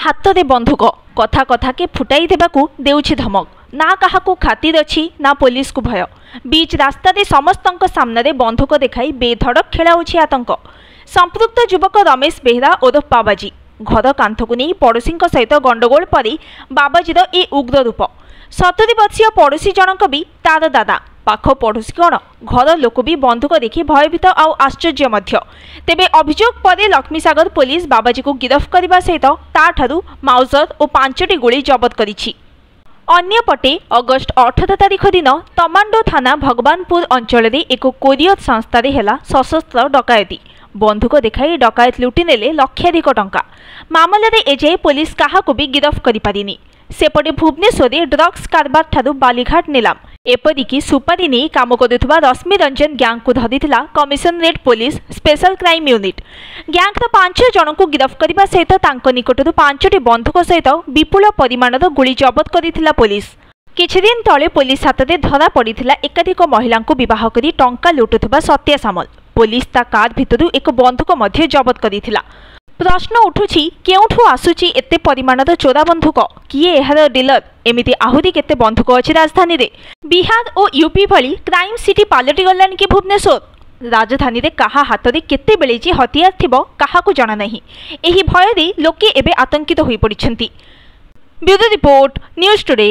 हाथ बंधुक कथा कथा के फुटाई देवाकू देउछि धमक ना काहाकू खातिर अच्छी ना पुलिस को भय। बीच रास्ता दे समस्तंक सामने बंधुक देखाई बेधड़क खेलाउछि आतंक। संपृक्त युवक रमेश बेहरा ओरफ बाबाजी घर कांथकू नहीं पड़ोशी सहित गंडगोल पर बाबाजीर ए उग्र रूप। 70 वर्षीय पड़ोशी जनक भी तार दादा पाख पड़ोशी कौन घर लोक भी बंधुक देखि भयभीत आउ आश्चर्य मध्य। तेबे अभियोग पर लक्ष्मीसागर पुलिस बाबाजी को गिरफ्त करने सहित ताठारु माउजर और 5टी गोली जबत करिछि। अन्यपटे अगस्ट 18 तारिख दिन तमांडो थाना भगवानपुर अंचल एक कोरियर संस्था हेला सशस्त्र डकायती। बंधुक देखाई डकायत लुटि नेले लक्षाधिक टंका। मामलें एजाए पुलिस काहाकू भी गिरफ्त करि पारिनी। सेपटे भुवनेश्वर ड्रग्स कारबार ठारू बालीघाट निलाम एपरिकी सुपारी नहीं काम करुवा रश्मि रंजन गैंग को धरिथिला commissionerate police special crime unit. Gang 5 जन को गिरफ्त करने सहित तांको निकटरू 5टी बंधुक सहित विपुल परिमाणर गोली जबत करिथिला पुलिस। किछि दिन तले पुलिस हाथ में धरा पड़िथिला एकाधिक महिला बह कर टंका लुटुवा सत्या सामल। पुलिस ता कार भितरु एक बंधुक मध्य जबत करिथिला। प्रश्न उठुछि केउठु आसुछि एते परिमाणर चोरा बंधुक किए एहार डीलर एमिति आहुरी केते बंधुक अछि राजधानी रे। बिहार और यूपी भली क्राइम सिटी पालटि गलानि कि भुवनेश्वर। राजधानी रे काहा हाथ में केते बेले जे हथियार थिबो काहाकू जणा नाही। एही भय रे लोके एबे आतंकित होई पड़िछंती। Bureau report news today.